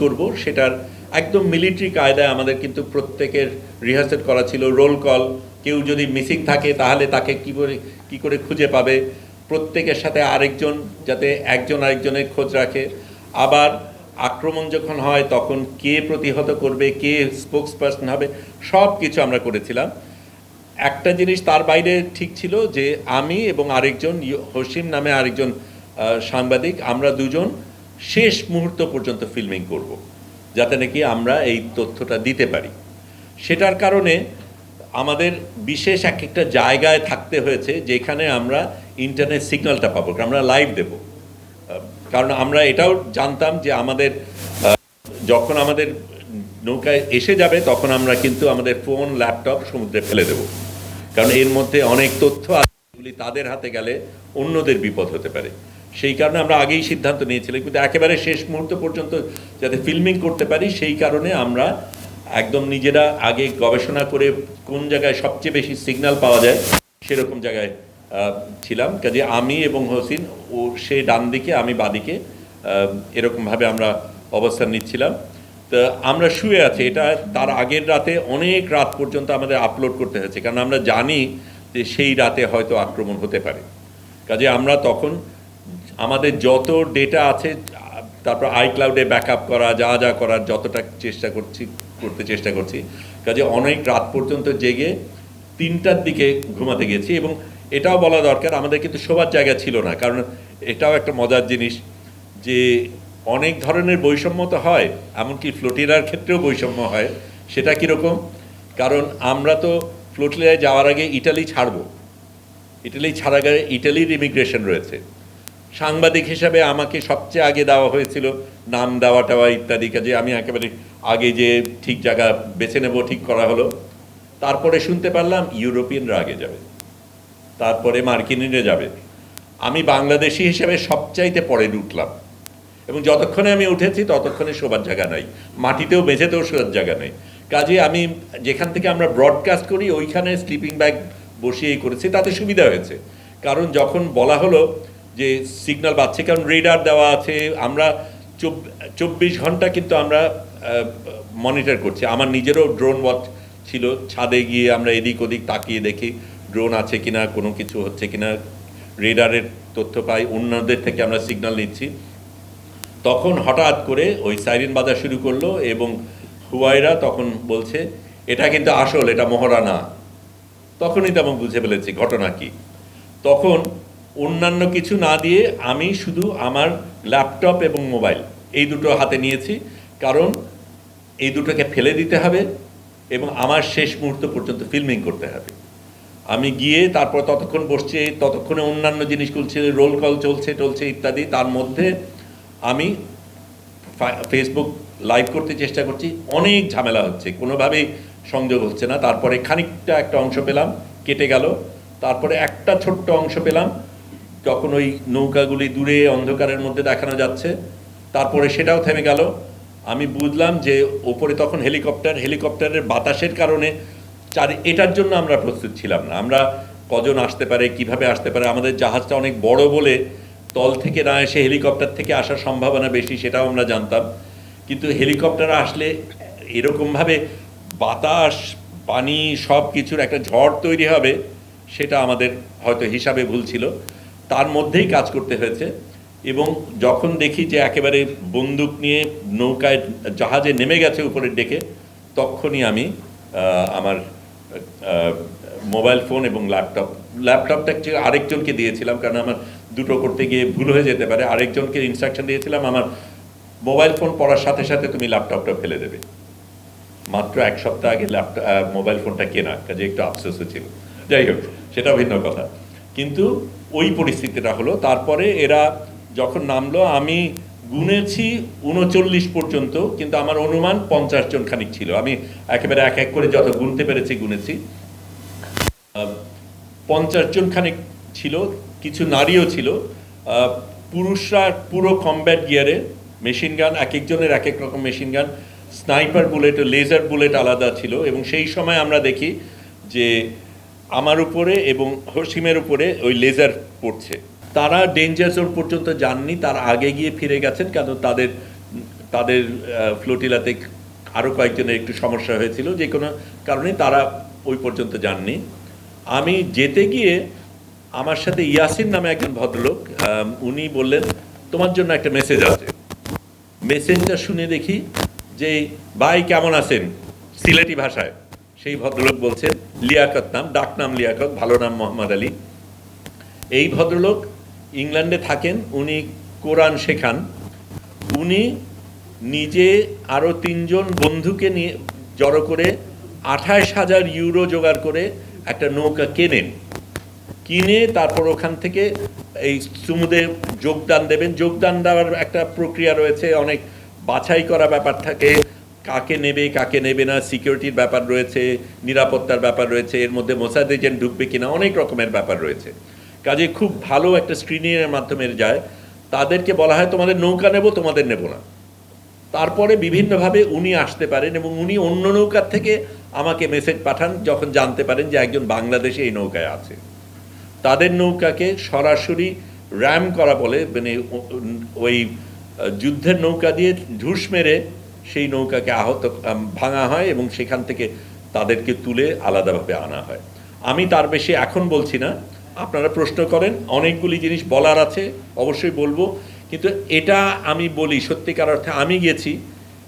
করব সেটার একদম মিলিটারি কায়দায় আমাদের কিন্তু প্রত্যেকের রিহার্সাল করা ছিল। রোল কল, কেউ যদি মিসিং থাকে তাহলে তাকে কি করে খুঁজে পাবে, প্রত্যেকের সাথে আরেকজন যাতে একজন আরেকজনের খোঁজ রাখে। আবার আক্রমণ যখন হয় তখন কে প্রতিহত করবে, কে স্পোক্স পার্সন হবে, সব কিছু আমরা করেছিলাম। একটা জিনিস তার বাইরে ঠিক ছিল যে আমি এবং আরেকজন হসিম নামে আরেকজন সাংবাদিক, আমরা দুজন শেষ মুহূর্ত পর্যন্ত ফিল্মিং করব, যাতে নাকি আমরা এই তথ্যটা দিতে পারি। সেটার কারণে আমাদের বিশেষ একটা জায়গায় থাকতে হয়েছে যেখানে আমরা ইন্টারনেট সিগন্যালটা পাবো, আমরা লাইভ দেব। কারণ আমরা এটাও জানতাম যে আমাদের যখন আমাদের নৌকায় এসে যাবে তখন আমরা কিন্তু আমাদের ফোন ল্যাপটপ সমুদ্রে ফেলে দেব, কারণ এর মধ্যে অনেক তথ্য আছে যেগুলি তাদের হাতে গেলে অন্যদের বিপদ হতে পারে। সেই কারণে আমরা আগেই সিদ্ধান্ত নিয়েছিলাম, কিন্তু একেবারে শেষ মুহূর্ত পর্যন্ত যাতে ফিল্মিং করতে পারি সেই কারণে আমরা একদম নিজেরা আগে গবেষণা করে কোন জায়গায় সবচেয়ে বেশি সিগন্যাল পাওয়া যায় সেরকম জায়গায় ছিলাম। কাজে আমি এবং হোসিন, ও সে ডান দিকে আমি বাদিকে, এরকমভাবে আমরা অবস্থান নিচ্ছিলাম। তো আমরা শুয়ে আছি, এটা তার আগের রাতে অনেক রাত পর্যন্ত আমাদের আপলোড করতে হয়েছে, কারণ আমরা জানি যে সেই রাতে হয়তো আক্রমণ হতে পারে। কাজে আমরা তখন আমাদের যত ডেটা আছে, তারপর আইক্লাউডে ব্যাকআপ করা, যা যা করার যতটা করতে চেষ্টা করছি। কাজে অনেক রাত পর্যন্ত জেগে 3টার দিকে ঘুমাতে গেছি। এবং এটাও বলা দরকার, আমাদের কিন্তু শোবার জায়গা ছিল না, কারণ এটাও একটা মজার জিনিস যে অনেক ধরনের বৈষম্য তো হয়, এমনকি ফ্লোটিলার ক্ষেত্রেও বৈষম্য হয়। সেটা কীরকম? কারণ আমরা তো ফ্লোটিলায় যাওয়ার আগে ইটালি ছাড়ব, ইটালি ছাড়ার আগে ইটালির ইমিগ্রেশন রয়েছে। সাংবাদিক হিসাবে আমাকে সবচেয়ে আগে দেওয়া হয়েছিল নাম দেওয়া টাওয়া ইত্যাদি। কাজে আমি একেবারে আগে যে ঠিক জায়গা বেছে নেব ঠিক করা হলো। তারপরে শুনতে পারলাম ইউরোপিয়ানরা আগে যাবে, তারপরে মার্কিনিরা যাবে। আমি বাংলাদেশি হিসেবে সবচাইতে পরে উঠলাম, এবং যতক্ষণে আমি উঠেছি ততক্ষণে শোবার জায়গা নাই, মাটিতেও মেঝেতেও শোবার জায়গা নেই। কাজে আমি যেখান থেকে আমরা ব্রডকাস্ট করি ওইখানে স্লিপিং ব্যাগ বসিয়েই করেছি, তাতে সুবিধা হয়েছে। কারণ যখন বলা হলো যে সিগন্যাল পাচ্ছে, কারণ রেডার দেওয়া আছে, আমরা 24 ঘন্টা কিন্তু আমরা মনিটর করছি। আমার নিজেরও ড্রোন ওয়াচ ছিল, ছাদে গিয়ে আমরা এদিক ওদিক তাকিয়ে দেখি ড্রোন আছে কিনা, কোনো কিছু হচ্ছে কিনা, রেডারের তথ্য পাই, অন্যদের থেকে আমরা সিগন্যাল নিচ্ছি। তখন হঠাৎ করে ওই সাইরেন বাজা শুরু করলো, এবং হুয়াইরা তখন বলছে এটা কিন্তু আসল, এটা মহড়া না। তখনই তো আমি বুঝে ফেলেছি ঘটনা কি। তখন অন্যান্য কিছু না দিয়ে আমি শুধু আমার ল্যাপটপ এবং মোবাইল এই দুটো হাতে নিয়েছি, কারণ এই দুটোকে ফেলে দিতে হবে এবং আমার শেষ মুহূর্ত পর্যন্ত ফিল্মিং করতে হবে। আমি গিয়ে তারপর ততক্ষণ বসছি, ততক্ষণে অন্যান্য জিনিসগুলো ছিল, রোল কল চলছে ইত্যাদি। তার মধ্যে আমি ফেসবুক লাইভ করতে চেষ্টা করছি, অনেক ঝামেলা হচ্ছে, কোনোভাবেই সংযোগ হচ্ছে না। তারপরে খানিকটা একটা অংশ পেলাম, কেটে গেল। তারপরে একটা ছোট্ট অংশ পেলাম, তখন ওই নৌকাগুলি দূরে অন্ধকারের মধ্যে দেখানো যাচ্ছে। তারপরে সেটাও থেমে গেল। আমি বুঝলাম যে ওপরে তখন হেলিকপ্টারের বাতাসের কারণে এটার জন্য আমরা প্রস্তুত ছিলাম না। আমরা কজন আসতে পারে, কিভাবে আসতে পারে, আমাদের জাহাজটা অনেক বড় বলে তল থেকে না এসে হেলিকপ্টার থেকে আসার সম্ভাবনা বেশি, সেটাও আমরা জানতাম। কিন্তু হেলিকপ্টার আসলে এরকমভাবে বাতাস, পানি, সব কিছুর একটা ঝড় তৈরি হবে, সেটা আমাদের হয়তো হিসাবে ভুল ছিল। তার মধ্যেই কাজ করতে হয়েছে। এবং যখন দেখি যে একেবারে বন্দুক নিয়ে নৌকায় জাহাজে নেমে গেছে উপরের ডেকে, তখনই আমি আমার মোবাইল ফোন এবং ল্যাপটপটা আরেকজনকে দিয়েছিলাম, কারণ আমার দুটো করতে গিয়ে ভুল হয়ে যেতে পারে। আরেকজনকে ইনস্ট্রাকশন দিয়েছিলাম আমার মোবাইল ফোন পড়ার সাথে সাথে তুমি ল্যাপটপটা ফেলে দেবে। মাত্র 1 সপ্তাহ আগে মোবাইল ফোনটা কেনা, কাজে একটু আফসোসও ছিল। যাই হোক, সেটা ভিন্ন কথা। কিন্তু ওই পরিস্থিতিটা হলো। তারপরে এরা যখন নামলো, আমি গুনেছি 39 পর্যন্ত, কিন্তু আমার অনুমান 50 জন খানিক ছিল। আমি একেবারে এক এক করে যত গুনতে পেরেছি গুনেছি, 50 জন খানিক ছিল। কিছু নারীও ছিল। পুরুষরা পুরো কমব্যাট গিয়ারে, মেশিন গান, এক একজনের এক এক রকম machine gun, sniper bullet, laser bullet আলাদা ছিল। এবং সেই সময় আমরা দেখি যে আমার উপরে এবং হসিমের উপরে ওই লেজার পড়ছে। তারা ডেঞ্জার জোন পর্যন্ত যাননি, তার আগে গিয়ে ফিরে গেছেন, কারণ তাদের ফ্লোটিলাতে আরও কয়েকজনের একটু সমস্যা হয়েছিল, যে কোনো কারণে তারা ওই পর্যন্ত যাননি। আমি যেতে গিয়ে আমার সাথে ইয়াসিন নামে একজন ভদ্রলোক, উনি বললেন তোমার জন্য একটা মেসেজ আছে। মেসেজটা শুনে দেখি যে ভাই কেমন আছেন, সিলেটি ভাষায়। সেই ভদ্রলোক বলছেন লিয়াকত নাম, ডাক নাম লিয়াকত, ভালো নাম মোহাম্মদ আলী। এই ভদ্রলোক ইংল্যান্ডে থাকেন, উনি কোরআন শেখান। উনি নিজে আরও 3 জন বন্ধুকে নিয়ে জড়ো করে 28,000 ইউরো জোগাড় করে একটা নৌকা কেনেন। কিনে তারপর ওখান থেকে এই সুমুদে যোগদান দেবেন। যোগদান দেওয়ার একটা প্রক্রিয়া রয়েছে, অনেক বাছাই করা ব্যাপার থাকে, কাকে নেবে কাকে নেবে না, সিকিউরিটির ব্যাপার রয়েছে, নিরাপত্তার ব্যাপার রয়েছে, এর মধ্যে মোসাদ এজেন্ট ঢুকবে কিনা, অনেক রকমের ব্যাপার রয়েছে। কাজে খুব ভালো একটা স্ক্রিনিংয়ের মাধ্যমে যায়। তাদেরকে বলা হয় তোমাদের নৌকা নেব, তোমাদের নেব না। তারপরে বিভিন্নভাবে উনি আসতে পারেন এবং উনি অন্য নৌকার থেকে আমাকে মেসেজ পাঠান যখন জানতে পারেন যে একজন বাংলাদেশে এই নৌকায় আছে। তাদের নৌকাকে সরাসরি র্যাম করা বলে, মানে ওই যুদ্ধের নৌকা দিয়ে ঢুস মেরে সেই নৌকাকে ভাঙা হয় এবং সেখান থেকে তাদেরকে তুলে আলাদাভাবে আনা হয়। আমি তার বেশি এখন বলছি না, আপনারা প্রশ্ন করেন, অনেকগুলি জিনিস বলার আছে, অবশ্যই বলবো। কিন্তু এটা আমি বলি সত্যিকার অর্থে আমি গেছি,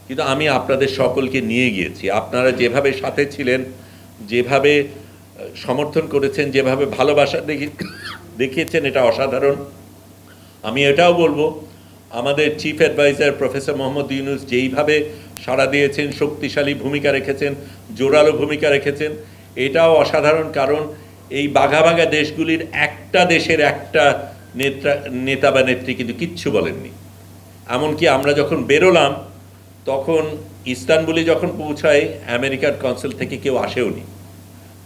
কিন্তু আমি আপনাদের সকলকে নিয়ে গিয়েছি। আপনারা যেভাবে সাথে ছিলেন, যেভাবে সমর্থন করেছেন, যেভাবে ভালোবাসা দেখিয়েছেন, এটা অসাধারণ। আমি এটাও বলবো আমাদের chief adviser professor Mohammad Yunus যেইভাবে সাড়া দিয়েছেন, শক্তিশালী ভূমিকা রেখেছেন, জোরালো ভূমিকা রেখেছেন, এটাও অসাধারণ। কারণ এই বাঘা বাঘা দেশগুলির একটা দেশের একটা নেতা বা নেত্রী কিন্তু কিচ্ছু বলেননি। এমনকি আমরা যখন বেরোলাম তখন ইস্তানবুলে যখন পৌঁছায় আমেরিকার কনসুল থেকে কেউ আসেওনি।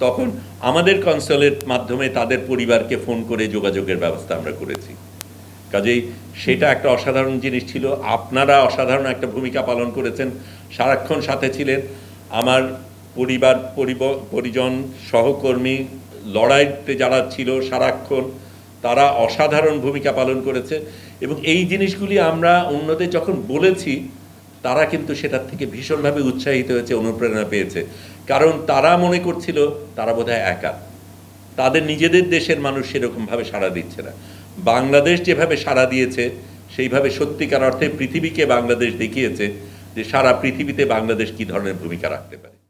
তখন আমাদের কনসুলের মাধ্যমে তাদের পরিবারকে ফোন করে যোগাযোগের ব্যবস্থা আমরা করেছি। কাজেই সেটা একটা অসাধারণ জিনিস ছিল। আপনারা অসাধারণ একটা ভূমিকা পালন করেছেন, সারাক্ষণ সাথে ছিলেন। আমার পরিজন, সহকর্মী, লড়াইতে যারা ছিল সারাক্ষণ, তারা অসাধারণ ভূমিকা পালন করেছে। এবং এই জিনিসগুলি আমরা অন্যদের যখন বলেছি, তারা কিন্তু সেটার থেকে ভীষণভাবে উৎসাহিত হয়েছে, অনুপ্রেরণা পেয়েছে। কারণ তারা মনে করছিল তারা বোধহয় একা, তাদের নিজেদের দেশের মানুষ সেরকমভাবে সাড়া দিচ্ছে না। বাংলাদেশ যেভাবে সাড়া দিয়েছে, সেইভাবে সত্যিকার অর্থে পৃথিবীকে বাংলাদেশ দেখিয়েছে যে সারা পৃথিবীতে বাংলাদেশ কী ধরনের ভূমিকা রাখতে পারে।